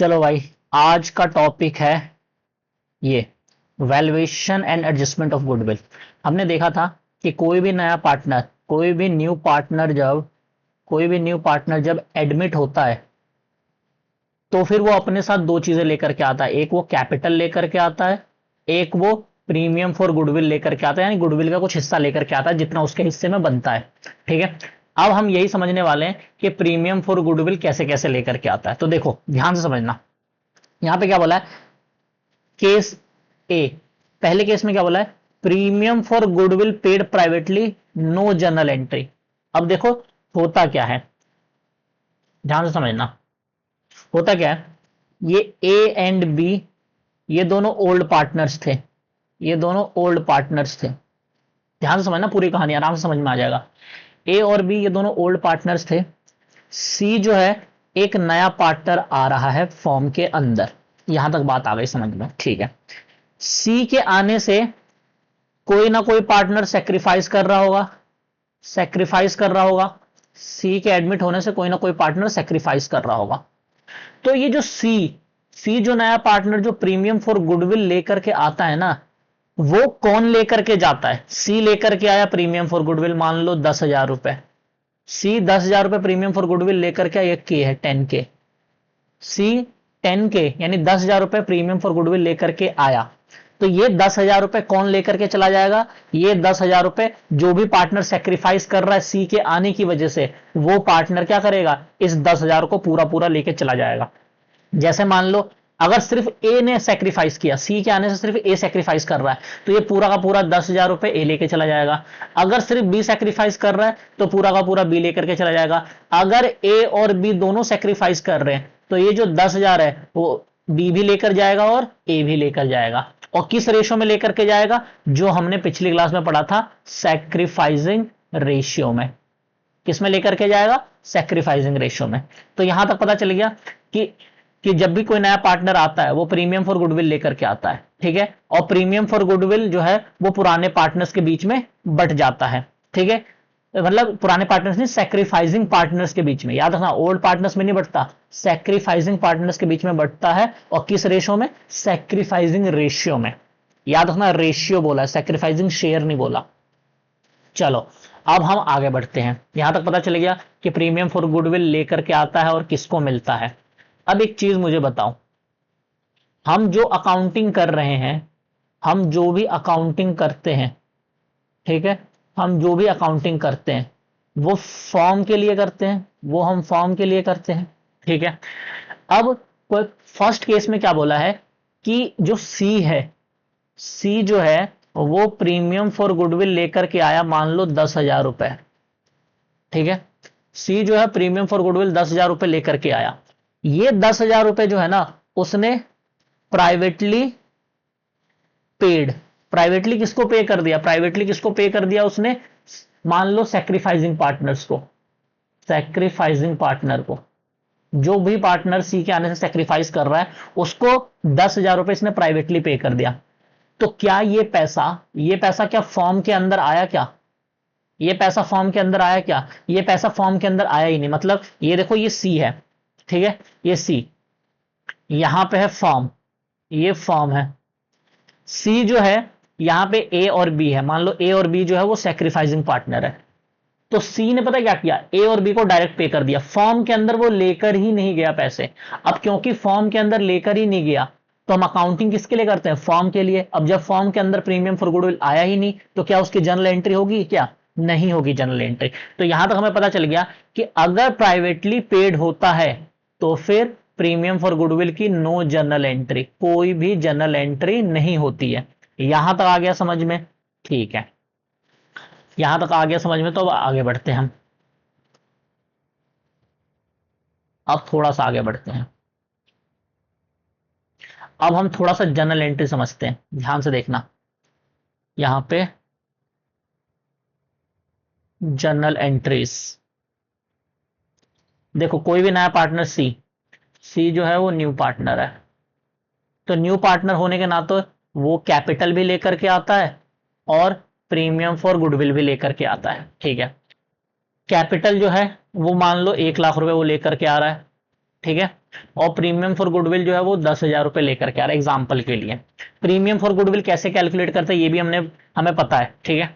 चलो भाई, आज का टॉपिक है ये valuation and adjustment of goodwill. हमने देखा था कि कोई भी न्यू पार्टनर जब एडमिट होता है तो फिर वो अपने साथ दो चीजें लेकर के आता है। एक वो कैपिटल लेकर के आता है, एक वो प्रीमियम फॉर गुडविल लेकर के आता है, यानी गुडविल का कुछ हिस्सा लेकर के आता है जितना उसके हिस्से में बनता है। ठीक है, अब हम यही समझने वाले हैं कि प्रीमियम फॉर गुडविल कैसे कैसे लेकर के आता है। तो देखो ध्यान से समझना, यहां पे क्या बोला है, केस ए, पहले केस में क्या बोला है, premium for goodwill paid privately, no journal entry. अब देखो होता क्या है, ध्यान से समझना, होता क्या है, ये ए एंड बी ये दोनों ओल्ड पार्टनर्स थे, ये दोनों ओल्ड पार्टनर्स थे। ध्यान से समझना, पूरी कहानी आराम से समझ में आ जाएगा। ए और बी ये दोनों ओल्ड पार्टनर्स थे। सी जो है, एक नया पार्टनर आ रहा है फॉर्म के अंदर। यहां तक बात आ गई समझ में? ठीक है, सी के आने से कोई ना कोई पार्टनर सेक्रीफाइस कर रहा होगा। सी के एडमिट होने से कोई ना कोई पार्टनर सेक्रीफाइस कर रहा होगा। तो ये जो सी जो नया पार्टनर जो प्रीमियम फॉर गुडविल लेकर के आता है ना, वो कौन लेकर के जाता है? सी लेकर के आया प्रीमियम फॉर गुडविल, मान लो 10,000 रुपए। सी 10,000 रुपए प्रीमियम फॉर गुडविल लेकर के आया, के है 10K। सी 10K यानी 10,000 रुपए प्रीमियम फॉर गुडविल लेकर के आया। तो ये 10,000 रुपए कौन लेकर के चला जाएगा? ये 10,000 रुपए जो भी पार्टनर सेक्रीफाइस कर रहा है सी के आने की वजह से, वो पार्टनर क्या करेगा, इस 10,000 को पूरा पूरा लेके चला जाएगा। जैसे मान लो अगर सिर्फ ए ने सेक्रीफाइस किया, सी के आने से सिर्फ ए सेक्रीफाइस कर रहा है, तो ये पूरा का पूरा 10,000 रुपए ए लेके चला जाएगा। अगर सिर्फ बी सेक्रीफाइस कर रहा है तो पूरा का पूरा बी लेकर के चला जाएगा। अगर ए और बी दोनों सेक्रीफाइस कर रहे हैं तो ये जो 10,000 है वो बी भी लेकर जाएगा और ए भी लेकर जाएगा। और किस रेशियो में लेकर के जाएगा? जो हमने पिछली क्लास में पढ़ा था, सैक्रिफाइसिंग रेशियो में। किस में लेकर के जाएगा? सैक्रिफाइसिंग रेशियो में। तो यहां तक पता चल गया कि जब भी कोई नया पार्टनर आता है वो प्रीमियम फॉर गुडविल लेकर के आता है। ठीक है, और प्रीमियम फॉर गुडविल जो है वो पुराने पार्टनर्स के बीच में बट जाता है। ठीक है, मतलब पुराने पार्टनर्स नहीं, सैक्रिफाइसिंग पार्टनर्स के बीच में। याद रखना, ओल्ड पार्टनर्स में नहीं बटता, सैक्रिफाइसिंग पार्टनर्स के बीच में बटता है। और किस रेशियो में? सैक्रिफाइसिंग रेशियो में। याद रखना, रेशियो बोला है, सैक्रिफाइसिंग शेयर नहीं बोला। चलो अब हम आगे बढ़ते हैं। यहां तक पता चल गया कि प्रीमियम फॉर गुडविल लेकर के आता है और किसको मिलता है। अब एक चीज मुझे बताओ, हम जो अकाउंटिंग कर रहे हैं, हम जो भी अकाउंटिंग करते हैं, ठीक है, हम जो भी अकाउंटिंग करते हैं वो फॉर्म के लिए करते हैं, वो हम फॉर्म के लिए करते हैं। ठीक है, अब कोई फर्स्ट केस में क्या बोला है कि जो सी है, सी जो है वो प्रीमियम फॉर गुडविल लेकर के आया, मान लो 10,000 रुपए। ठीक है, सी जो है प्रीमियम फॉर गुडविल 10,000 रुपए लेकर के आया। ये 10,000 रुपए जो है ना, उसने प्राइवेटली पेड, प्राइवेटली किसको पे कर दिया? प्राइवेटली किसको पे कर दिया उसने? मान लो सैक्रिफाइसिंग पार्टनर्स को, सैक्रिफाइसिंग पार्टनर को, जो भी पार्टनर सी के आने से सैक्रिफाइस कर रहा है उसको 10,000 रुपए इसने प्राइवेटली पे कर दिया। तो क्या ये पैसा क्या फॉर्म के अंदर आया? क्या ये पैसा फॉर्म के अंदर आया? क्या ये पैसा फॉर्म के अंदर आया ही नहीं। मतलब ये देखो, ये सी है, ठीक है, ये सी, यहां पे है फॉर्म, ये फॉर्म है। सी जो है यहां पे ए और बी है, मान लो ए और बी जो है वो सैक्रिफाइसिंग पार्टनर है। तो सी ने पता क्या किया, ए और बी को डायरेक्ट पे कर दिया, फॉर्म के अंदर वो लेकर ही नहीं गया पैसे। अब क्योंकि फॉर्म के अंदर लेकर ही नहीं गया तो हम अकाउंटिंग किसके लिए करते हैं? फॉर्म के लिए। अब जब फॉर्म के अंदर प्रीमियम फॉर गुडविल आया ही नहीं तो क्या उसकी जर्नल एंट्री होगी? क्या नहीं होगी जर्नल एंट्री। तो यहां तक हमें पता चल गया कि अगर प्राइवेटली पेड होता है तो फिर प्रीमियम फॉर गुडविल की नो जर्नल एंट्री, कोई भी जर्नल एंट्री नहीं होती है। यहां तक आ गया समझ में? ठीक है, यहां तक आ गया समझ में। तो अब आगे बढ़ते हैं हम, अब थोड़ा सा आगे बढ़ते हैं। अब हम थोड़ा सा जर्नल एंट्री समझते हैं, ध्यान से देखना। यहां पे जर्नल एंट्रीज देखो, कोई भी नया पार्टनर सी जो है वो न्यू पार्टनर है। तो न्यू पार्टनर होने के नाते वो कैपिटल भी लेकर के आता है और प्रीमियम फॉर गुडविल भी लेकर के आता है। ठीक है, कैपिटल जो है वो मान लो 1 लाख रुपए वो लेकर के आ रहा है। ठीक है। और प्रीमियम फॉर गुडविल जो है वो 10,000 रुपए लेकर के आ रहा है एग्जाम्पल के लिए। प्रीमियम फॉर गुडविल कैसे कैलकुलेट करते हैं ये भी हमें पता है, ठीक है,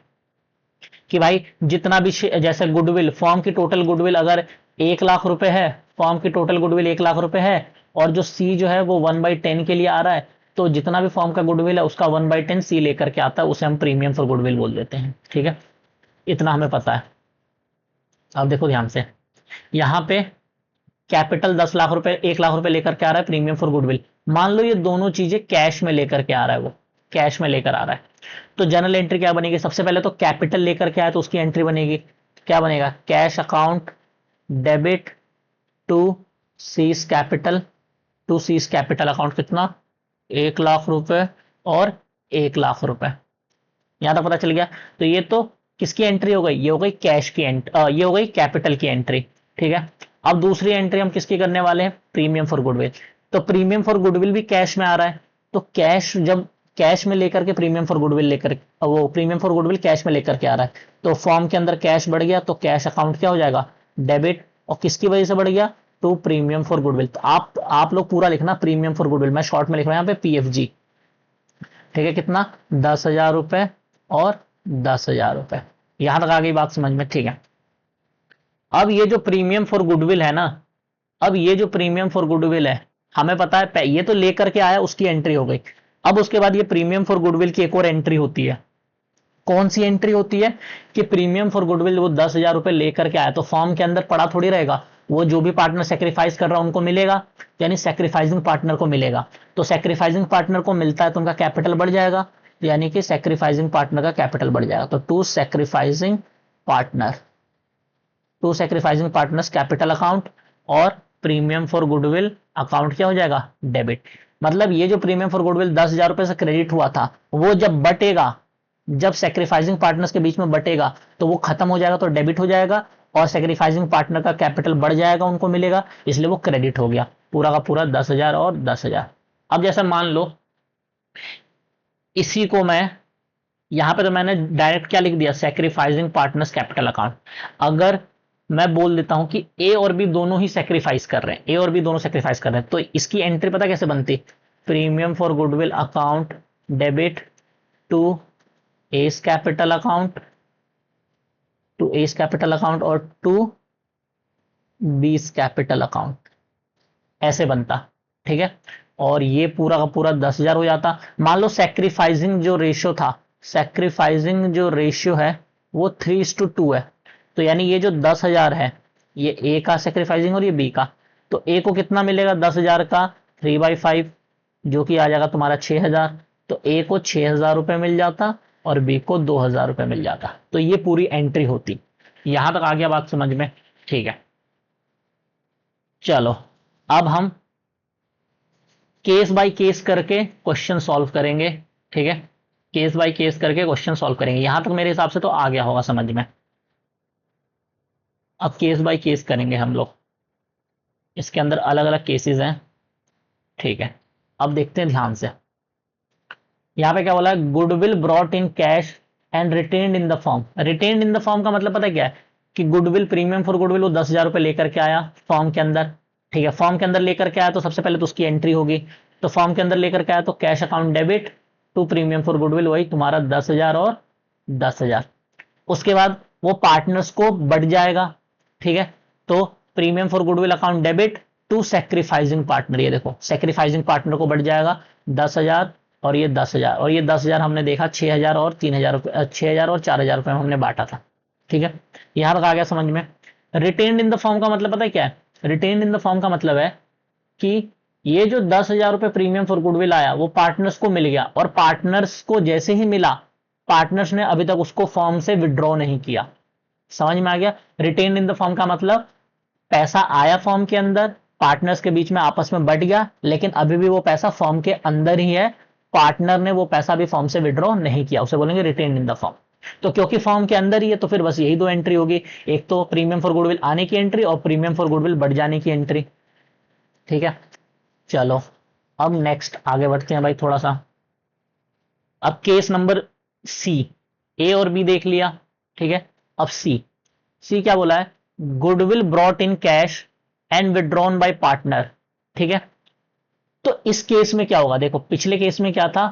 कि भाई जितना भी जैसे गुडविल, फॉर्म की टोटल गुडविल अगर 1 लाख रुपए है, फॉर्म की टोटल गुडविल 1 लाख रुपए है, और जो सी जो है वो 1/10 के लिए आ रहा है, तो जितना भी फॉर्म का गुडविल है उसका 1/10 सी लेकर के आता है, उसे हम प्रीमियम फॉर गुडविल बोल देते हैं, ठीक है। इतना हमें पता है। अब देखो ध्यान से, यहां पे कैपिटल 10 लाख रुपए, 1 लाख रुपए लेकर के आ रहा है प्रीमियम फॉर गुडविल। मान लो ये दोनों चीजें कैश में लेकर के आ रहा है, वो कैश में लेकर आ रहा है, तो जनरल एंट्री क्या बनेगी? सबसे पहले तो कैपिटल लेकर के आया तो उसकी एंट्री बनेगी, क्या बनेगा? Cash account debit to C's capital, to C's capital account कितना? 1 लाख रुपए और 1 लाख रुपए। यहां तक पता चल गया। तो ये तो किसकी एंट्री हो गई? ये हो गई कैश की एंट्री, ये हो गई कैपिटल की एंट्री, ठीक है। अब दूसरी एंट्री हम किसकी करने वाले हैं? Premium for goodwill. तो प्रीमियम फॉर गुडविल भी कैश में आ रहा है, तो कैश जब कैश में लेकर के प्रीमियम फॉर गुडविल लेकर, वो प्रीमियम फॉर गुडविल कैश में लेकर के आ रहा है, तो फॉर्म के अंदर कैश बढ़ गया, तो कैश अकाउंट क्या हो जाएगा? डेबिट। और किसकी वजह से बढ़ गया? To premium for goodwill. तो आप लोग पूरा लिखना प्रीमियम फॉर गुडविल, मैं शॉर्ट में लिख रहा हूं यहाँ पे PFG, ठीक है। कितना? 10,000 रुपए और 10,000 रुपए। यहां तक आ गई बात समझ में, ठीक है। अब ये जो प्रीमियम फॉर गुडविल है ना, अब ये जो प्रीमियम फॉर गुडविल है, हमें पता है ये तो लेकर के आया, उसकी एंट्री हो गई। अब उसके बाद ये प्रीमियम फॉर गुडविल की एक और एंट्री होती है। कौन सी एंट्री होती है? कि प्रीमियम फॉर गुडविल वो 10,000 रुपए लेकर के आया, तो फॉर्म के अंदर पड़ा थोड़ी रहेगा, वो जो भी पार्टनर सेक्रीफाइस कर रहा है उनको मिलेगा, यानी सेक्रीफाइसिंग पार्टनर को मिलेगा। तो सेक्रीफाइसिंग पार्टनर को मिलता है तो उनका कैपिटल बढ़ जाएगा, यानी कि सेक्रीफाइसिंग पार्टनर का कैपिटल बढ़ जाएगा। तो to sacrificing partner, to sacrificing partners capital account, और प्रीमियम फॉर गुडविल अकाउंट क्या हो जाएगा? डेबिट। मतलब ये जो प्रीमियम फॉर गुडविल 10,000 रुपए से क्रेडिट हुआ था, वो जब बटेगा, जब सेक्रीफाइसिंग पार्टनर्स के बीच में बटेगा, तो वो खत्म हो जाएगा, तो डेबिट हो जाएगा, और सेक्रीफाइसिंग पार्टनर का कैपिटल बढ़ जाएगा, उनको मिलेगा, इसलिए वो क्रेडिट हो गया पूरा का पूरा 10,000 और 10,000। अब जैसे मान लो इसी को मैं, यहां पे तो मैंने डायरेक्ट क्या लिख दिया? Sacrificing partners capital account. अगर मैं बोल देता हूं कि ए और बी दोनों ही सेक्रीफाइस कर रहे हैं, ए और बी दोनों सेक्रीफाइस कर रहे हैं, तो इसकी एंट्री पता कैसे बनती? Premium for goodwill account debit to A's capital account, to A's capital account और टू बीस कैपिटल अकाउंट, ऐसे बनता, ठीक है। और ये पूरा का पूरा 10,000 हो जाता। मान लो सेक्रीफाइसिंग जो रेशियो था, सेक्रीफाइसिंग जो रेशियो है वो 3:2 है, तो यानी ये जो 10,000 है, ये ए का सेक्रीफाइसिंग और ये बी का, तो ए को कितना मिलेगा 10,000 का? 3/5, जो कि आ जाएगा तुम्हारा 6,000। तो ए को 6,000 रुपए मिल जाता और बी को 2,000 रुपए मिल जाता। तो ये पूरी एंट्री होती। यहां तक आ गया बात समझ में, ठीक है। चलो अब हम केस बाय केस करके क्वेश्चन सॉल्व करेंगे, ठीक है। केस बाय केस करके क्वेश्चन सॉल्व करेंगे। यहां तक मेरे हिसाब से तो आ गया होगा समझ में। अब केस बाय केस करेंगे हम लोग, इसके अंदर अलग अलग केसेस हैं, ठीक है। अब देखते हैं ध्यान से, यहां पे क्या बोला है? Goodwill brought in cash and retained in the form. Retained in the form का मतलब पता है क्या है? कि गुडविल, प्रीमियम फॉर गुडविल वो 10,000 रुपए लेकर के आया फॉर्म के अंदर, ठीक है। फॉर्म के अंदर लेकर के आया तो सबसे पहले तो उसकी एंट्री होगी, तो फॉर्म के अंदर लेकर के आया तो cash account debit to premium for goodwill, वही तुम्हारा 10,000 और 10,000। उसके बाद वो पार्टनर्स को बढ़ जाएगा, ठीक है। तो premium for goodwill account debit to sacrificing partner, ये देखो सेक्रीफाइसिंग पार्टनर को बढ़ जाएगा 10,000 और ये 10,000, और ये 10,000 हमने देखा 6,000 और 3,000 रुपए, 6,000 और 4,000 रुपए हमने बांटा था, ठीक है। यहां तक आ गया समझ में। रिटेन्ड इन द फॉर्म का मतलब पता है क्या है? रिटेन्ड इन द फॉर्म का मतलब है कि ये जो 10,000 रुपए प्रीमियम फॉर गुडविल आया वो पार्टनर्स को मिल गया, और पार्टनर्स को जैसे ही मिला, पार्टनर्स ने अभी तक उसको फॉर्म से विड्रॉ नहीं किया। समझ में आ गया? रिटेन इन द फॉर्म का मतलब पैसा आया फॉर्म के अंदर, पार्टनर्स के बीच में आपस में बट गया, लेकिन अभी भी वो पैसा फॉर्म के अंदर ही है, पार्टनर ने वो पैसा भी फॉर्म से विड्रॉ नहीं किया, उसे बोलेंगे रिटेन इन द फॉर्म। तो क्योंकि फॉर्म के अंदर ही है तो फिर बस यही दो एंट्री होगी, एक तो प्रीमियम फॉर गुडविल आने की एंट्री और प्रीमियम फॉर गुडविल बढ़ जाने की एंट्री, ठीक है। चलो अब नेक्स्ट आगे बढ़ते हैं भाई थोड़ा सा। अब केस नंबर सी, ए और बी देख लिया, ठीक है। अब सी, सी क्या बोला है? Goodwill brought in cash and withdrawn bye partner, ठीक है। तो इस केस में क्या होगा, देखो पिछले केस में क्या था,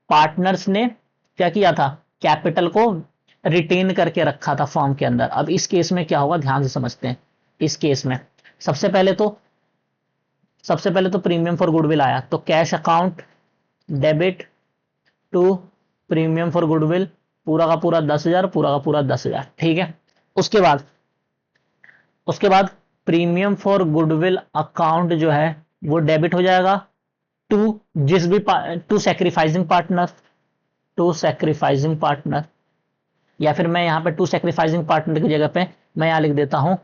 पार्टनर्स ने क्या किया था, कैपिटल को रिटेन करके रखा था फॉर्म के अंदर। अब इस केस में क्या होगा, ध्यान से समझते हैं। इस केस में सबसे पहले तो प्रीमियम फॉर गुडविल आया, तो cash account debit to premium for goodwill, पूरा का पूरा 10,000, पूरा का पूरा 10,000, ठीक है। उसके बाद प्रीमियम फॉर गुडविल अकाउंट जो है वो डेबिट हो जाएगा टू जिस भी टू सैक्रिफाइसिंग पार्टनर, या फिर मैं यहां पे टू सैक्रिफाइसिंग पार्टनर की जगह पे मैं यहां लिख देता हूं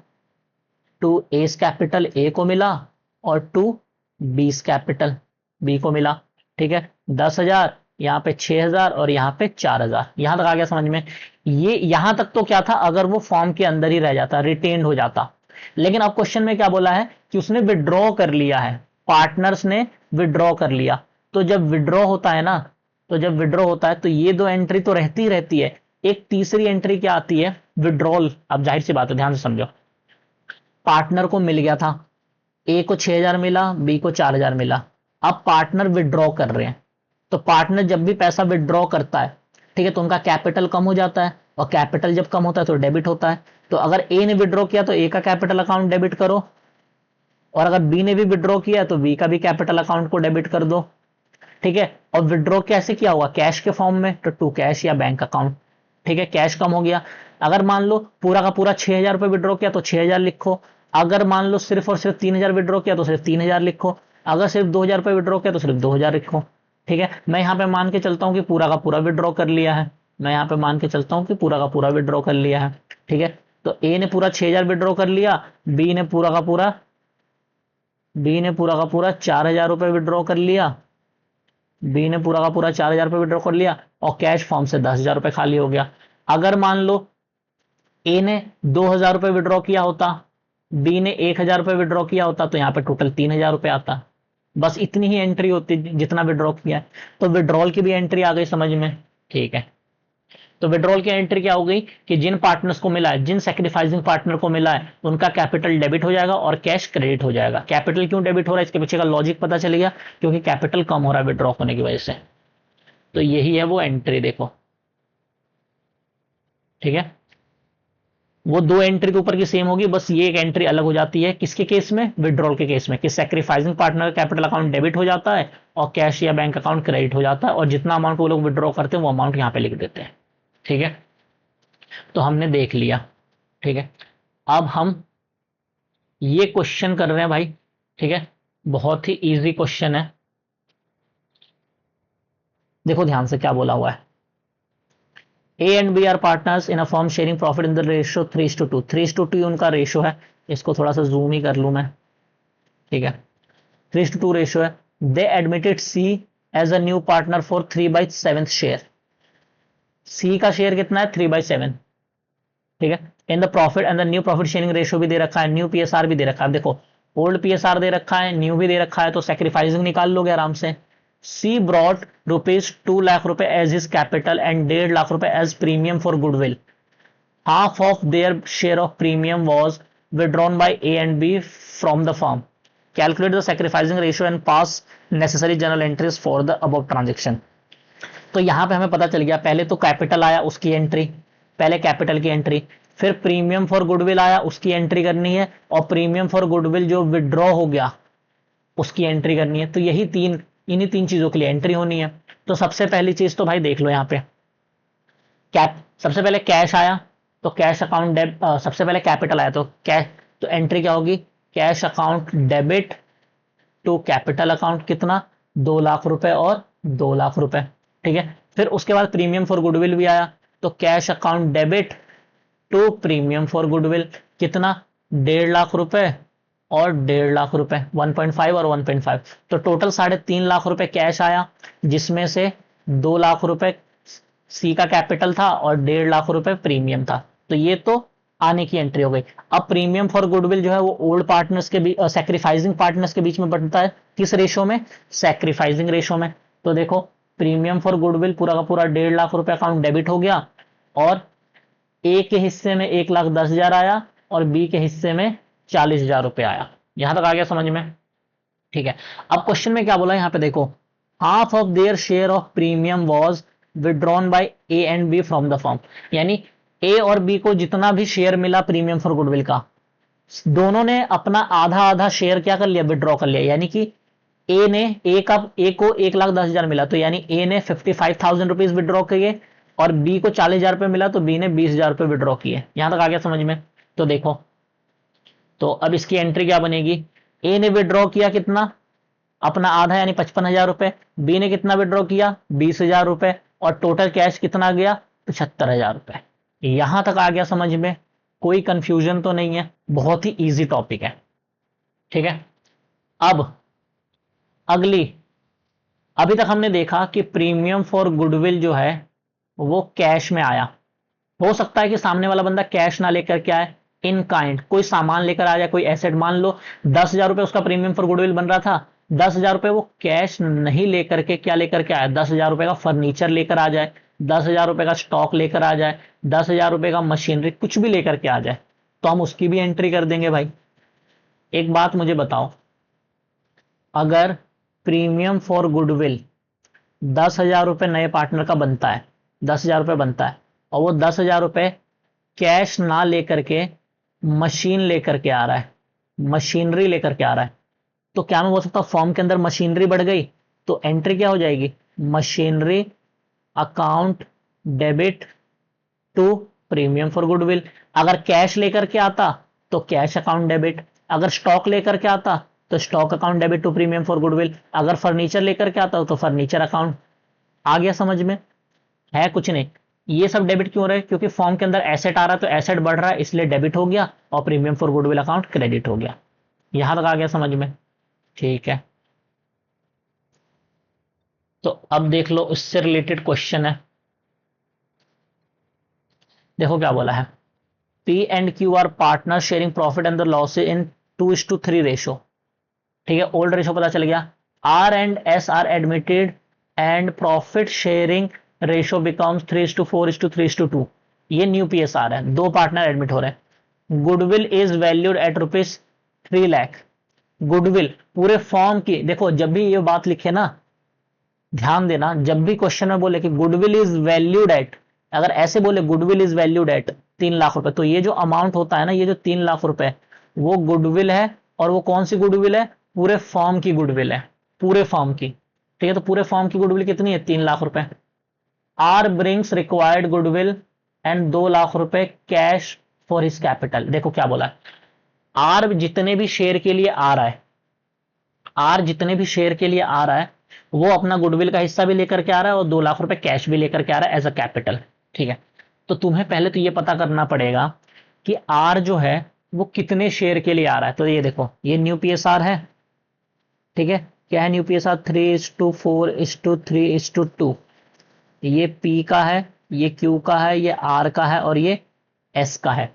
टू एस कैपिटल ए को मिला और टू बीस कैपिटल बी को मिला, ठीक है। 10,000, यहाँ पे 6,000 और यहाँ पे 4,000। यहां तक आ गया समझ में। ये यहां तक तो क्या था, अगर वो फॉर्म के अंदर ही रह जाता, रिटेन्ड हो जाता। लेकिन अब क्वेश्चन में क्या बोला है कि उसने विड्रॉ कर लिया है, पार्टनर्स ने विड्रॉ कर लिया। तो जब विड्रॉ होता है ना, तो ये दो एंट्री तो रहती है। एक तीसरी एंट्री क्या आती है, विड्रॉल। अब जाहिर सी बात है, ध्यान से समझो। पार्टनर को मिल गया था, ए को 6,000 मिला, बी को 4,000 मिला। अब पार्टनर विड्रॉ कर रहे हैं, तो पार्टनर जब भी पैसा विड्रॉ करता है, ठीक है, तो उनका कैपिटल कम हो जाता है, और कैपिटल जब कम होता है तो डेबिट होता है। तो अगर ए ने विड्रॉ किया तो ए का कैपिटल अकाउंट डेबिट करो, और अगर बी ने भी विड्रॉ किया तो बी का भी कैपिटल अकाउंट को डेबिट कर दो, ठीक है। और विड्रॉ कैसे किया होगा, कैश के फॉर्म में, तो टू कैश या बैंक अकाउंट, ठीक है। कैश कम हो गया, अगर मान लो पूरा का पूरा 6,000 रुपए विड्रॉ किया तो 6,000 लिखो। अगर मान लो सिर्फ और सिर्फ 3,000 विड्रॉ किया तो सिर्फ 3,000 लिखो। अगर सिर्फ 2,000 रुपए विड्रॉ किया तो सिर्फ 2,000 लिखो, ठीक है। मैं यहाँ पे मान के चलता हूँ कि पूरा का पूरा विड्रॉ कर लिया है, ठीक है। तो ए ने पूरा 6,000 विड्रॉ कर लिया, बी ने पूरा का पूरा 4,000 रुपए विड्रॉ कर लिया, और कैश फॉर्म से 10,000 रुपए खाली हो गया। अगर मान लो ए ने 2,000 रुपए विड्रॉ किया होता, बी ने 1,000 रुपए विड्रॉ किया होता, तो यहां पे टोटल 3,000 रुपए आता। बस इतनी ही एंट्री होती जितना विड्रॉ किया है। तो विड्रॉल की भी एंट्री आ गई समझ में, ठीक है। तो विड्रॉल की एंट्री क्या हो गई कि जिन पार्टनर्स को मिला है, जिन सैक्रिफाइसिंग पार्टनर को मिला है, उनका कैपिटल डेबिट हो जाएगा और कैश क्रेडिट हो जाएगा। कैपिटल क्यों डेबिट हो रहा है, इसके पीछे का लॉजिक पता चलेगा, क्योंकि कैपिटल कम हो रहा है विड्रॉ होने की वजह से। तो यही है वो एंट्री, देखो, ठीक है। वो दो एंट्री के ऊपर की सेम होगी, बस ये एक एंट्री अलग हो जाती है। किसके केस में, विड्रॉल के केस में, कि सैक्रिफाइसिंग पार्टनर का कैपिटल अकाउंट डेबिट हो जाता है और कैश या बैंक अकाउंट क्रेडिट हो जाता है, और जितना अमाउंट वो लोग विड्रॉ करते हैं वो अमाउंट यहां पे लिख देते हैं, ठीक है। तो हमने देख लिया, ठीक है। अब हम ये क्वेश्चन कर रहे हैं भाई, ठीक है, बहुत ही इजी क्वेश्चन है। देखो ध्यान से क्या बोला हुआ है, A and B are partners in a firm sharing profit in the ratio 3:2। 3:2 उनका रेशियो है, इसको थोड़ा सा जूम ही कर लूं मैं, ठीक है। 3:2 रेशियो है। They admitted C as a new partner for 3/7 share. C का शेयर कितना है, 3/7, ठीक है। In the profit and the new profit sharing ratio भी दे रखा है, न्यू पीएसआर भी दे रखा है। देखो ओल्ड पीएसआर दे रखा है, न्यू भी दे रखा है, तो सैक्रिफाइसिंग निकाल लोगे आराम से। C brought ₹2 lakh as his capital and 1.5 lakh रुपए as premium for goodwill. Half of their share of premium was withdrawn by A and B from the firm. Calculate the sacrificing ratio and pass necessary journal entries for the above transaction. तो यहां पे हमें पता चल गया, पहले तो capital आया उसकी एंट्री, पहले कैपिटल की एंट्री, फिर प्रीमियम फॉर गुडविल आया उसकी एंट्री करनी है, और प्रीमियम फॉर गुडविल जो विड्रॉ हो गया उसकी एंट्री करनी है। तो इन्हीं तीन चीजों के लिए एंट्री होनी है। तो सबसे पहली चीज तो भाई देख लो यहाँ पे, सबसे पहले कैश आया तो कैश अकाउंट सबसे पहले कैपिटल आया तो कैश, तो एंट्री क्या होगी, cash account debit to capital account, कितना, 2 लाख रुपए और 2 लाख रुपए, ठीक है। फिर उसके बाद प्रीमियम फॉर गुडविल भी आया, तो cash account debit to premium for goodwill, कितना, 1.5 लाख रुपए और 1.5 लाख रुपए, 1.5 और 1.5, तो टोटल 3.5 लाख रुपए कैश आया, जिसमें से 2 लाख रुपए सी का कैपिटल था और 1.5 लाख रुपए प्रीमियम था। तो ये तो आने की एंट्री हो गई। अब प्रीमियम फॉर गुडविल जो है वो ओल्ड पार्टनर्स के बीच, सैक्रिफाइसिंग पार्टनर्स के बीच में बढ़ता है, किस रेशो में, सैक्रिफाइसिंग रेशो में। तो देखो प्रीमियम फॉर गुडविल पूरा का पूरा 1.5 लाख रुपए अकाउंट डेबिट हो गया, और ए के हिस्से में 1,10,000 आया और बी के हिस्से में 40,000 रुपए आया, यहां तक आ गया समझ में? ठीक है। अब क्वेश्चन में क्या बोला यहाँ पे देखो, half of their share of premium was withdrawn by A and B from the firm. यानी ए और बी को जितना भी शेयर मिला प्रीमियम फॉर गुडविल का, दोनों ने अपना आधा आधा शेयर क्या कर लिया, विड्रॉ कर लिया। यानी कि ए को 1,10,000 मिला, तो यानी ए ने 55,000 रुपीज विड्रॉ किए, और बी को 40,000 रुपए मिला, तो बी ने 20,000 रुपए विड्रॉ किए। यहां तक आ गया समझ में? तो देखो, तो अब इसकी एंट्री क्या बनेगी, ए ने विड्रॉ किया कितना, अपना आधा यानी 55,000 रुपए, बी ने कितना विड्रॉ किया 20,000 रुपए, और टोटल कैश कितना गया 75,000 रुपए। यहां तक आ गया समझ में? कोई कंफ्यूजन तो नहीं है? बहुत ही इजी टॉपिक है। ठीक है। अब अगली, अभी तक हमने देखा कि प्रीमियम फॉर गुडविल जो है वो कैश में आया। हो सकता है कि सामने वाला बंदा कैश ना लेकर के आए, इन काइंड कोई सामान लेकर आ जाए, कोई एसेट, मान लो 10,000 रुपए उसका प्रीमियम फॉर गुडविल बन रहा था, 10,000 रुपए वो कैश नहीं लेकर के क्या लेकर के आया, 10,000 रुपए का फर्नीचर लेकर आ जाए, 10,000 रुपए का स्टॉक लेकर आ जाए, 10,000 रुपए का मशीनरी, कुछ भी लेकर के आ जाए, तो हम उसकी भी एंट्री कर देंगे भाई। एक बात मुझे बताओ, अगर प्रीमियम फॉर गुडविल 10,000 रुपए नए पार्टनर का बनता है, 10,000 रुपए बनता है, और वो 10,000 रुपए कैश ना लेकर के मशीन लेकर के आ रहा है, मशीनरी लेकर के आ रहा है, तो क्या मैं बोल सकता हूं फॉर्म के अंदर मशीनरी बढ़ गई, तो एंट्री क्या हो जाएगी, machinery account debit to premium for goodwill. अगर कैश लेकर के आता तो कैश अकाउंट डेबिट, अगर स्टॉक लेकर के आता तो stock account debit to premium for goodwill, अगर फर्नीचर लेकर के आता तो फर्नीचर अकाउंट। आ गया समझ में? है कुछ नहीं। ये सब डेबिट क्यों रहे, क्योंकि फॉर्म के अंदर एसेट आ रहा है, तो एसेट बढ़ रहा है इसलिए डेबिट हो गया, और premium for goodwill account credit हो गया। यहां तक आ गया समझ में? ठीक है। तो अब देख लो, इससे रिलेटेड क्वेश्चन है। देखो क्या बोला है, P and Q are partner sharing profit and the loss in 2:3 ratio. ठीक है, ओल्ड रेशो पता चल गया। R and S are admitted and profit sharing ratio becomes 3:4:3:2। ये न्यू पीएसआर है, दो पार्टनर एडमिट हो रहे हैं। Goodwill is valued at rupees 3 lakh. Goodwill पूरे फॉर्म की, देखो जब भी ये बात लिखे ना, ध्यान देना, जब भी क्वेश्चन में बोले कि गुडविल इज वैल्यूड एट, अगर ऐसे बोले goodwill is valued at 3 lakh रुपए, तो ये जो अमाउंट होता है ना, ये जो 3 लाख रुपए, वो गुडविल है। और वो कौन सी गुडविल है, पूरे फॉर्म की गुडविल है, पूरे फॉर्म की। ठीक है, तो पूरे फॉर्म की गुडविल कितनी है, 3 लाख रुपए। R brings required goodwill and 2 lakh रुपए कैश फॉर हिज कैपिटल। देखो क्या बोला है, आर जितने भी शेयर के लिए आ रहा है, आर जितने भी शेयर के लिए आ रहा है, वो अपना गुडविल का हिस्सा भी लेकर के आ रहा है, और 2 लाख रुपए कैश भी लेकर के आ रहा है एज अ कैपिटल। ठीक है, तो तुम्हें पहले तो ये पता करना पड़ेगा कि आर जो है वो कितने शेयर के लिए आ रहा है। तो ये देखो, ये न्यू पीएसआर है। ठीक है, क्या है न्यू पीएसआर, 3:4:3:2। ये पी का है, ये क्यू का है, ये आर का है, और ये एस का है।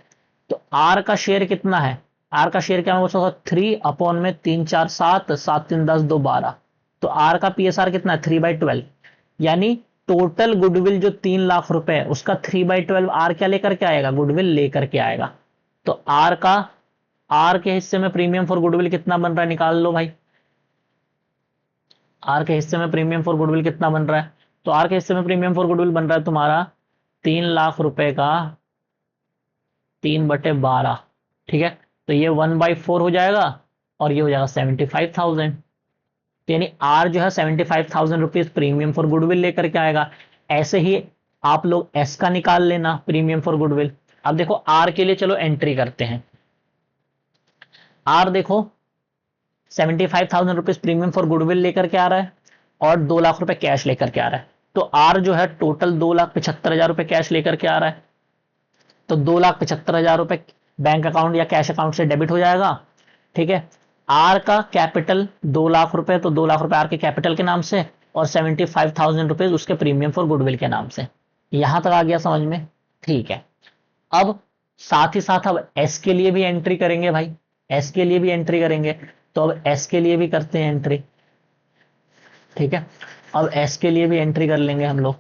तो आर का शेयर कितना है, आर का शेयर क्या मैं बोल सकता हूँ, 3/3 4 7 7 3 10 2 12। तो आर का पीएसआर कितना है, 3/12। यानी टोटल गुडविल जो 3 लाख रुपए है, उसका 3/12 आर क्या लेकर के आएगा, गुडविल लेकर के आएगा। तो आर का, आर के हिस्से में प्रीमियम फॉर गुडविल कितना बन रहा है, निकाल लो भाई। आर के हिस्से में प्रीमियम फॉर गुडविल कितना बन रहा है, तो आर के हिस्से में प्रीमियम फॉर गुडविल बन रहा है तुम्हारा 3 लाख रुपए का 3/12। ठीक है, तो ये 1/4 हो जाएगा, और ये हो जाएगा 75,000। यानी आर जो है 75,000 रुपीज प्रीमियम फॉर गुडविल लेकर के आएगा। ऐसे ही आप लोग एस का निकाल लेना, प्रीमियम फॉर गुडविल। अब देखो आर के लिए चलो एंट्री करते हैं। आर देखो 75,000 रुपीज प्रीमियम फॉर गुडविल लेकर के आ रहा है, और 2 लाख रुपए कैश लेकर के आ रहा है। तो आर जो है टोटल 2,75,000 रुपए कैश लेकर के आ रहा है। तो 2,75,000 रुपए बैंक अकाउंट या कैश अकाउंट से डेबिट हो जाएगा। ठीक है, आर का कैपिटल 2 लाख रुपए, तो 2 लाख रुपए आर के कैपिटल के नाम से, और 75,000 रुपीज उसके प्रीमियम फॉर गुडविल के नाम से। यहां तक आ गया समझ में? ठीक है। अब साथ ही साथ अब एस के लिए भी एंट्री करेंगे भाई, एस के लिए भी एंट्री करेंगे। तो अब एस के लिए भी करते हैं एंट्री। ठीक है, अब एस के लिए भी एंट्री कर लेंगे हम लोग।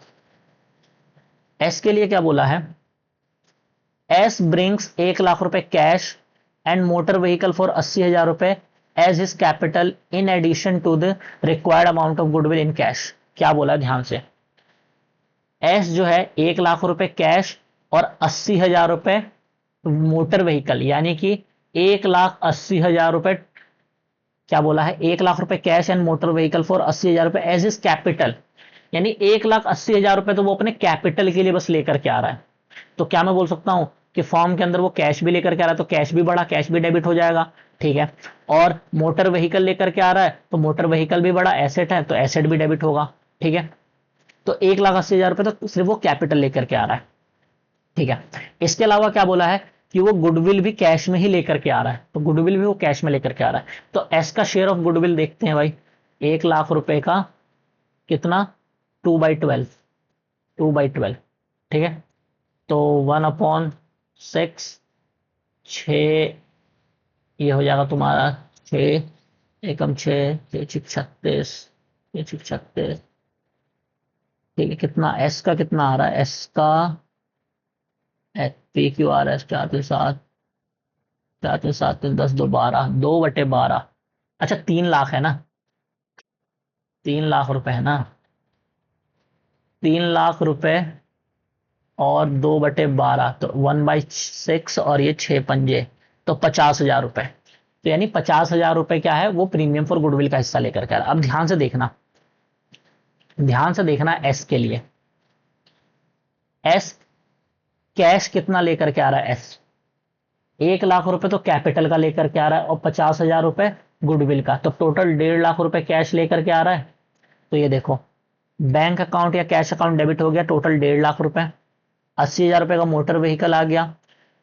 एस के लिए क्या बोला है, एस ब्रिंग्स 1 लाख रुपए cash and motor vehicle for 80,000 रुपए as his capital in addition to the required amount of goodwill in cash. क्या बोला ध्यान से, एस जो है 1 लाख रुपए कैश और 80,000 रुपए मोटर व्हीकल, यानी कि 1,80,000 रुपए, क्या बोला है, 1 लाख रुपए cash and motor vehicle for 80,000 रुपए एज इज कैपिटल, यानी 1,80,000 रुपए तो वो अपने कैपिटल के लिए बस लेकर के आ रहा है। तो क्या मैं बोल सकता हूं कि फॉर्म के अंदर वो कैश भी लेकर के आ रहा है, तो कैश भी बढ़ा, कैश भी डेबिट हो जाएगा, ठीक है। और मोटर व्हीकल लेकर के आ रहा है, तो मोटर व्हीकल भी बड़ा एसेट है, तो एसेट भी डेबिट होगा, ठीक है। तो 1,80,000 रुपए तो सिर्फ वो कैपिटल लेकर के आ रहा है, ठीक है। इसके अलावा क्या बोला है कि वो गुडविल भी कैश में ही लेकर के आ रहा है, तो गुडविल भी वो कैश में लेकर के आ रहा है। तो एस का शेयर ऑफ गुडविल देखते हैं भाई, 1 लाख रुपए का कितना, 2/12, 2/12, ठीक है। तो 1/6, 6, ये हो जाएगा तुम्हारा 6 एकम 6, 6×6 = 36, 6×6 = 36, ठीक है। कितना एस का कितना आ रहा है, एस का पी क्यू आर एस 4×7, 4×7 10 2 12, 2/12, अच्छा 3 लाख है ना, 3 लाख रुपए है ना, 3 लाख रुपए और 2/12, तो 1/6 और ये 6×5, तो 50,000 रुपए। तो यानी 50,000 रुपए क्या है, वो प्रीमियम फॉर गुडविल का हिस्सा लेकर के आ रहा है। अब ध्यान से देखना, ध्यान से देखना एस के लिए, एस कैश कितना लेकर के आ रहा है, एस 1 लाख रुपए तो कैपिटल का लेकर के आ रहा है और 50,000 रुपए गुडविल का, तो टोटल 1.5 लाख रुपए कैश लेकर के आ रहा है। तो ये देखो बैंक अकाउंट या कैश अकाउंट डेबिट हो गया, टोटल 1.5 लाख रुपए, 80,000 रुपए का मोटर व्हीकल आ गया,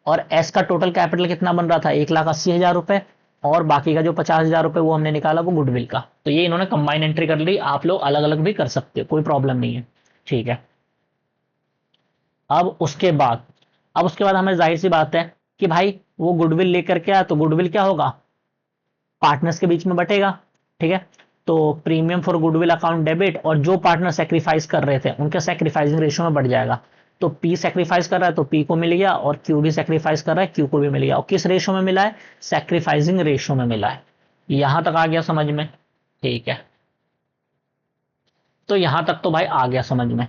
और एस का टोटल कैपिटल कितना बन रहा था, 1,80,000 रुपए, और बाकी का जो 50,000 रुपए वो हमने निकाला वो गुडविल का। तो ये इन्होंने कंबाइन एंट्री कर ली, आप लोग अलग अलग भी कर सकते हो, कोई प्रॉब्लम नहीं है, ठीक है। अब उसके बाद, अब उसके बाद हमें जाहिर सी बात है कि भाई वो गुडविल लेकर के आया, तो गुडविल क्या होगा, पार्टनर्स के बीच में बटेगा, ठीक है। तो premium for goodwill account debit, और जो पार्टनर सेक्रीफाइस कर रहे थे उनके सेक्रीफाइसिंग रेशियो में बढ़ जाएगा। तो पी सेक्रीफाइस कर रहा है तो पी को मिल गया, और क्यू भी सेक्रीफाइस कर रहा है, क्यू को भी मिल गया। और किस रेशियो में मिला है, सेक्रीफाइसिंग रेशियो में मिला है। यहां तक आ गया समझ में, ठीक है। तो यहां तक तो भाई आ गया समझ में।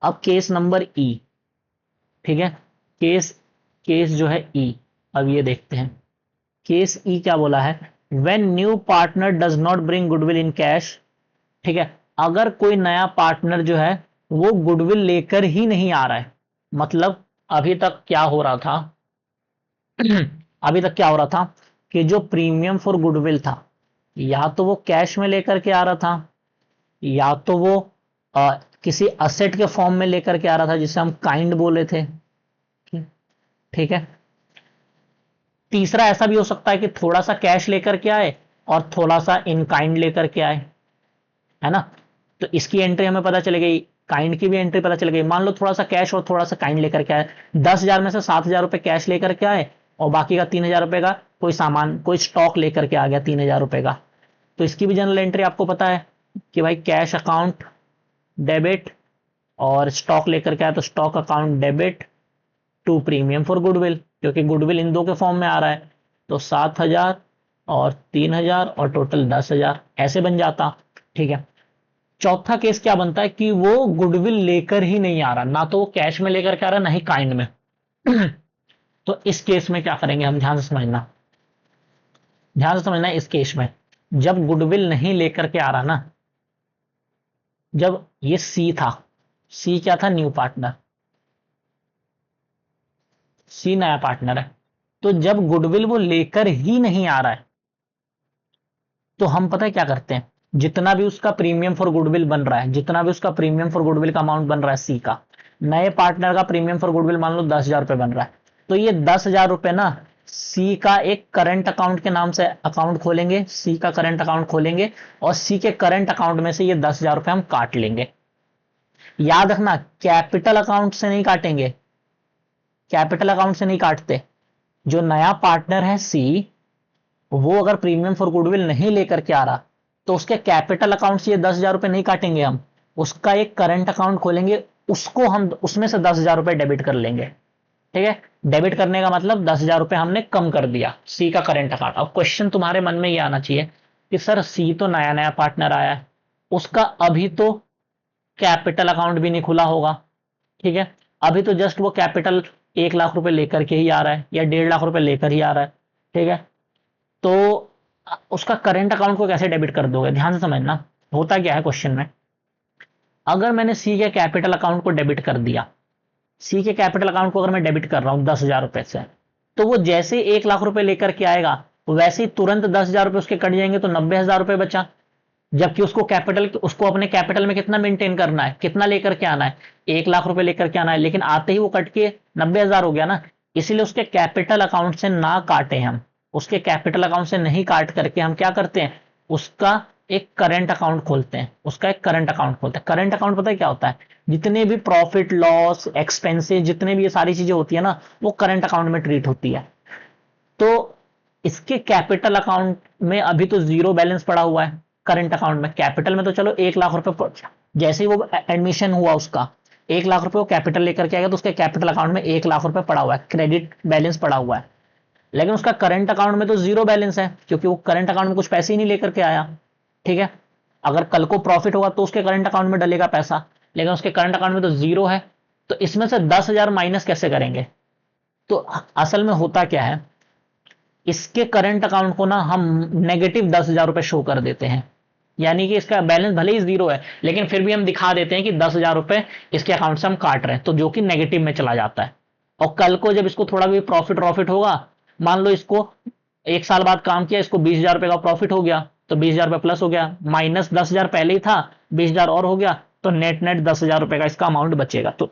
अब केस नंबर ई, ठीक है, केस केस जो है ई, अब ये देखते हैं केस ई क्या बोला है, when new partner does not bring goodwill in cash, ठीक है। अगर कोई नया पार्टनर जो है वो गुडविल लेकर ही नहीं आ रहा है, मतलब अभी तक क्या हो रहा था अभी तक क्या हो रहा था कि जो प्रीमियम फॉर गुडविल था, या तो वो कैश में लेकर के आ रहा था, या तो वो किसी असेट के फॉर्म में लेकर के आ रहा था जिसे हम काइंड बोले थे, ठीक है। तीसरा ऐसा भी हो सकता है कि थोड़ा सा कैश लेकर के आए और थोड़ा सा इन काइंड लेकर के आए, है ना। तो इसकी एंट्री हमें पता चल गई, काइंड की भी एंट्री पता चल गई। मान लो थोड़ा सा कैश और थोड़ा सा काइंड लेकर के आए, 10,000 में से 7,000 रुपए कैश लेकर के आए, और बाकी का 3,000 रुपए का कोई सामान, कोई स्टॉक लेकर के आ गया 3,000 रुपए का। तो इसकी भी जनरल एंट्री आपको पता है कि भाई कैश अकाउंट डेबिट, और स्टॉक लेकर के आया तो stock account debit to premium for goodwill, क्योंकि गुडविल इन दो के फॉर्म में आ रहा है। तो 7,000 और 3,000 और टोटल 10,000 ऐसे बन जाता, ठीक है। चौथा केस क्या बनता है कि वो गुडविल लेकर ही नहीं आ रहा, ना तो वो कैश में लेकर के आ रहा, ना ही काइंड में तो इस केस में क्या करेंगे हम, ध्यान से समझना, ध्यान से समझना। इस केस में जब गुडविल नहीं लेकर के आ रहा ना, जब ये सी था, सी क्या था, न्यू पार्टनर, सी नया पार्टनर है, तो जब गुडविल वो लेकर ही नहीं आ रहा है, तो हम पता है क्या करते हैं, जितना भी उसका प्रीमियम फॉर गुडविल बन रहा है, जितना भी उसका प्रीमियम फॉर गुडविल का अमाउंट बन रहा है सी का, नए पार्टनर का प्रीमियम फॉर गुडविल मान लो 10,000 रुपए बन रहा है, तो ये 10,000 रुपए ना सी का एक करंट अकाउंट के नाम से अकाउंट खोलेंगे, सी का करंट अकाउंट खोलेंगे, और सी के करंट अकाउंट में से ये 10,000 रुपए हम काट लेंगे। याद रखना, कैपिटल अकाउंट से नहीं काटेंगे, कैपिटल अकाउंट से नहीं काटते। जो नया पार्टनर है सी, वो अगर प्रीमियम फॉर गुडविल नहीं लेकर के आ रहा, तो उसके कैपिटल अकाउंट से ये 10,000 रुपए नहीं काटेंगे हम, उसका एक करंट अकाउंट खोलेंगे, उसको हम उसमें से 10,000 रुपए डेबिट कर लेंगे, ठीक है, डेबिट करने का मतलब 10,000 रुपए हमने कम कर दिया सी का करंट अकाउंट। अब क्वेश्चन तुम्हारे मन में ये आना चाहिए कि सर सी तो नया नया पार्टनर आया है, उसका अभी तो कैपिटल अकाउंट भी नहीं खुला होगा, ठीक है, अभी तो जस्ट वो कैपिटल 1 लाख रुपए लेकर के ही आ रहा है या 1.5 लाख रुपए लेकर ही आ रहा है, ठीक है, तो उसका करंट अकाउंट को कैसे डेबिट कर दोगे? ध्यान से समझना होता क्या है क्वेश्चन में। अगर मैंने सी के कैपिटल अकाउंट को डेबिट कर दिया, सी के कैपिटल अकाउंट को अगर मैं डेबिट कर रहा हूं 10,000 रुपए से, तो वो जैसे 1 लाख रुपए लेकर के आएगा वैसे ही तुरंत 10,000 रुपए उसके कट जाएंगे, तो 90,000 रुपए बचा। जबकि उसको अपने कैपिटल में कितना मेंटेन करना है, कितना लेकर के आना है, 1 लाख रुपए लेकर के आना है, लेकिन आते ही वो कट के 90,000 हो गया ना, इसीलिए उसके कैपिटल अकाउंट से ना काटे हम, उसके कैपिटल अकाउंट से नहीं काट करके हम क्या करते हैं, उसका एक करंट अकाउंट खोलते हैं, उसका एक करंट अकाउंट खोलते हैं। करंट अकाउंट पता है क्या होता है? जितने भी प्रॉफिट लॉस एक्सपेंसेस जितने भी ये सारी चीजें होती है ना, वो करंट अकाउंट में ट्रीट होती है। तो इसके कैपिटल अकाउंट में अभी तो जीरो बैलेंस पड़ा हुआ है, करंट अकाउंट में, कैपिटल में तो चलो 1 लाख रुपए, जैसे ही वो एडमिशन हुआ उसका 1 लाख रुपए वो कैपिटल लेकर के आएगा, तो उसके कैपिटल अकाउंट में 1 लाख रुपए पड़ा हुआ है, क्रेडिट बैलेंस पड़ा हुआ है। लेकिन उसका करंट अकाउंट में तो जीरो बैलेंस है, क्योंकि वो करंट अकाउंट में कुछ पैसे ही नहीं लेकर के आया, ठीक है। अगर कल को प्रॉफिट होगा तो उसके करंट अकाउंट में डलेगा पैसा, लेकिन उसके करंट अकाउंट में तो जीरो है, तो इसमें से 10,000 माइनस कैसे करेंगे? तो असल में होता क्या है, इसके करंट अकाउंट को ना हम नेगेटिव 10,000 रुपए शो कर देते हैं, यानी कि इसका बैलेंस भले ही जीरो है लेकिन फिर भी हम दिखा देते हैं कि 10,000 रुपए इसके अकाउंट से हम काट रहे हैं, तो जो कि नेगेटिव में चला जाता है। और कल को जब इसको थोड़ा भी प्रॉफिट होगा, मान लो इसको 1 साल बाद काम किया, इसको 20,000 रुपए का प्रॉफिट हो गया, तो 20,000 रुपए प्लस हो गया, माइनस 10,000 पहले ही था, 20,000 और हो गया, तो नेट 10,000 रुपए का इसका अमाउंट बचेगा। तो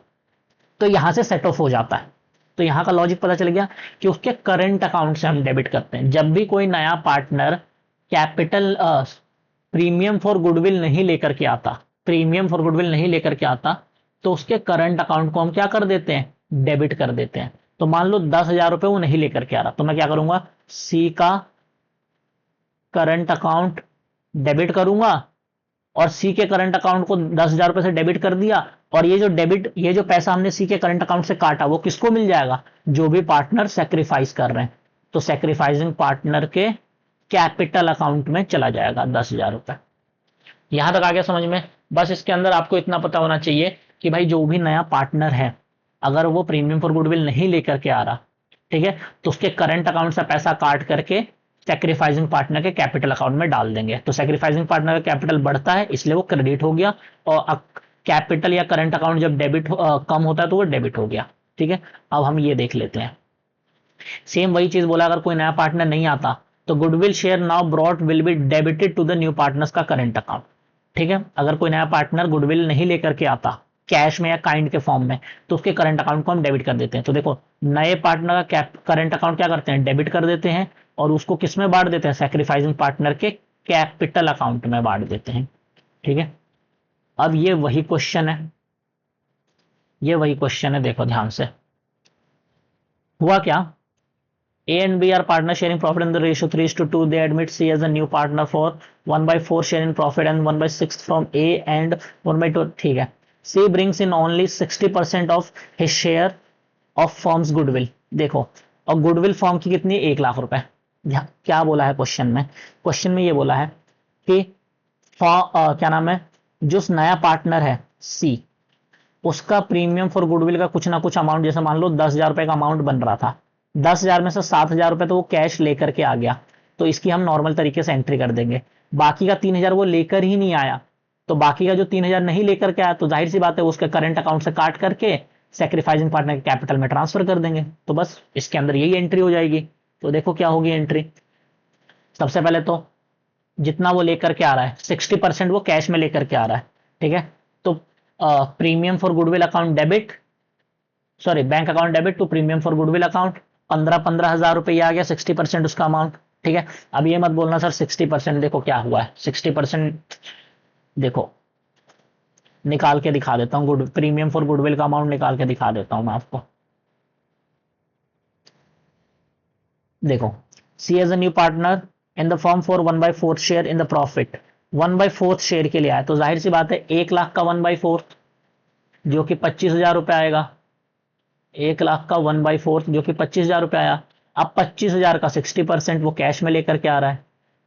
यहां से सेट ऑफ हो जाता है। तो यहां का लॉजिक पता चल गया कि उसके करंट अकाउंट से हम डेबिट करते हैं। जब भी कोई नया partner capital premium for goodwill नहीं लेकर के आता, प्रीमियम फॉर गुडविल नहीं लेकर के आता, तो उसके करंट अकाउंट को हम क्या कर देते हैं, डेबिट कर देते हैं। तो मान लो 10,000 रुपए वो नहीं लेकर के आ रहा, तो मैं क्या करूंगा, सी का करंट अकाउंट डेबिट करूंगा, और सी के करंट अकाउंट को 10,000 रुपए से डेबिट कर दिया, और ये जो पैसा हमने सी के करंट अकाउंट से काटा वो किसको मिल जाएगा, जो भी पार्टनर सेक्रीफाइस कर रहे हैं, तो सेक्रीफाइसिंग पार्टनर के कैपिटल अकाउंट में चला जाएगा 10,000 रुपए। यहां तक आ गया समझ में? बस इसके अंदर आपको इतना पता होना चाहिए कि भाई जो भी नया पार्टनर है, अगर वो प्रीमियम फॉर गुडविल नहीं लेकर के आ रहा, ठीक है, तो उसके करंट अकाउंट से पैसा काट करके सेक्रीफाइसिंग पार्टनर के कैपिटल अकाउंट में डाल देंगे। तो सेक्रीफाइसिंग पार्टनर का कैपिटल बढ़ता है, इसलिए वो क्रेडिट हो गया, और कैपिटल या करंट अकाउंट जब कम होता है तो वो डेबिट हो गया, ठीक है। अब हम ये देख लेते हैं, सेम वही चीज बोला, अगर कोई नया पार्टनर नहीं आता तो goodwill share now brought will be debited to the new partners का करंट अकाउंट, ठीक है। अगर कोई नया पार्टनर गुडविल नहीं लेकर के आता कैश में या काइंड के फॉर्म में, तो उसके करंट अकाउंट को हम डेबिट कर देते हैं। तो देखो, नए पार्टनर का करंट अकाउंट क्या करते हैं, डेबिट कर देते हैं, और उसको किस में बांट देते हैं, सैक्रिफाइसिंग पार्टनर के कैपिटल अकाउंट में बांट देते हैं, ठीक है। अब ये वही क्वेश्चन है, ये वही क्वेश्चन है, देखो ध्यान से। हुआ क्या, A and B are partner sharing profit in the ratio 3:2. They admit C as a new partner for 1/4 share in profit and 1/6 from A and 1/2, ठीक है। C brings in only 60% of his share of firm's goodwill। देखो, और goodwill form की कितनी, 1 लाख रुपए। क्या बोला है क्वेश्चन में, क्वेश्चन में ये बोला है कि क्या नाम है, जो नया पार्टनर है C, उसका प्रीमियम फॉर गुडविल का कुछ ना कुछ अमाउंट, जैसे मान लो 10,000 रुपए का अमाउंट बन रहा था, 10,000 में से 7,000 रुपए तो वो कैश लेकर के आ गया, तो इसकी हम नॉर्मल तरीके से एंट्री कर देंगे। बाकी का 3,000 वो लेकर ही नहीं आया, तो बाकी का जो 3,000 नहीं लेकर के आया, तो जाहिर सी बात है उसके करंट अकाउंट से काट करके सेक्रीफाइसिंग पार्टनर के कैपिटल में ट्रांसफर कर देंगे। तो बस इसके अंदर यही एंट्री हो जाएगी। तो देखो क्या होगी एंट्री, सबसे पहले तो जितना वो लेकर के आ रहा है 60% वो कैश में लेकर के आ रहा है, ठीक है। तो premium for goodwill account debit, sorry bank account debit to premium for goodwill account, 15,000 रुपए आ गया, 60% उसका अमाउंट, ठीक है। अब ये मत बोलना सर 60%, देखो क्या हुआ है 60%, देखो निकाल के दिखा देता हूं, गुड प्रीमियम फॉर गुडविल का अमाउंट निकाल के दिखा देता हूं मैं आपको। देखो, C as a new partner in the firm for 1/4 share in the profit, 1/4 share के लिए आया, तो जाहिर सी बात है 1 लाख का 1/4 जो कि 25,000 रुपए आएगा, 1 लाख का 1/4 जो कि 25,000 रुपये आया। अब 25,000 का 60% वो कैश में लेकर के आ रहा है।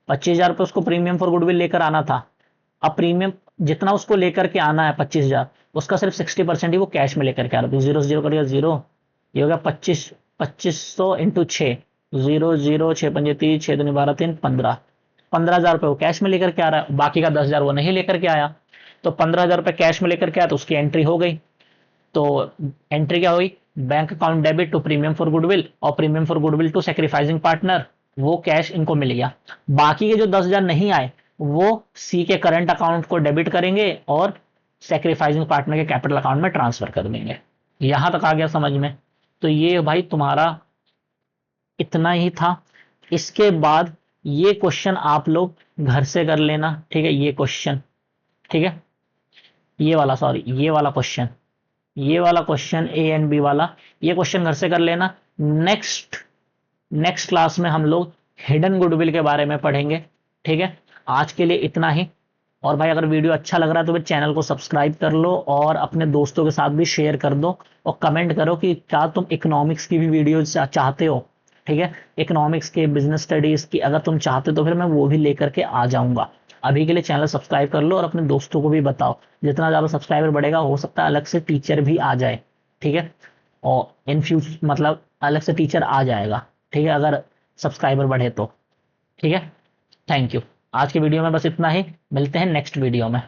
25,000 रुपये उसको प्रीमियम फॉर गुडविल लेकर आना था। अब प्रीमियम जितना उसको लेकर के आना है 25,000, उसका सिर्फ 60% ही वो कैश में लेकर के आ रहा है। तो जीरो जीरो करिए, जीरो, ये हो गया 2500 इंटू 6, 0 0 6 पंजे 30, 6 दूनी 12 3 15, 15,000 रुपये वो कैश में लेकर के आ रहा है, बाकी का 10,000 वो नहीं लेकर के आया। तो 15,000 रुपये कैश में लेकर के आया तो उसकी एंट्री हो गई। तो एंट्री क्या हुई, bank account debit to premium for goodwill और premium for goodwill to sacrificing partner, वो कैश इनको मिल गया। बाकी के जो 10,000 नहीं आए वो सी के करंट अकाउंट को डेबिट करेंगे और सेक्रीफाइसिंग पार्टनर के कैपिटल अकाउंट में ट्रांसफर कर देंगे। यहां तक आ गया समझ में? तो ये भाई तुम्हारा इतना ही था। इसके बाद ये क्वेश्चन आप लोग घर से कर लेना, ठीक है? ये क्वेश्चन, ठीक है, ये वाला, सॉरी, ये वाला क्वेश्चन ए एंड बी वाला, ये क्वेश्चन घर से कर लेना। नेक्स्ट क्लास में हम लोग हिडन गुडविल के बारे में पढ़ेंगे, ठीक है? आज के लिए इतना ही। और भाई अगर वीडियो अच्छा लग रहा है तो भाई चैनल को सब्सक्राइब कर लो और अपने दोस्तों के साथ भी शेयर कर दो और कमेंट करो कि क्या तुम इकोनॉमिक्स की भी वीडियो चाहते हो, ठीक है? इकोनॉमिक्स के, बिजनेस स्टडीज की अगर तुम चाहते हो तो फिर मैं वो भी लेकर के आ जाऊंगा। अभी के लिए चैनल सब्सक्राइब कर लो और अपने दोस्तों को भी बताओ। जितना ज़्यादा सब्सक्राइबर बढ़ेगा हो सकता है अलग से टीचर भी आ जाए, ठीक है? और इन फ्यूचर मतलब अलग से टीचर आ जाएगा, ठीक है, अगर सब्सक्राइबर बढ़े तो, ठीक है? Thank you. आज के वीडियो में बस इतना ही, मिलते हैं नेक्स्ट वीडियो में।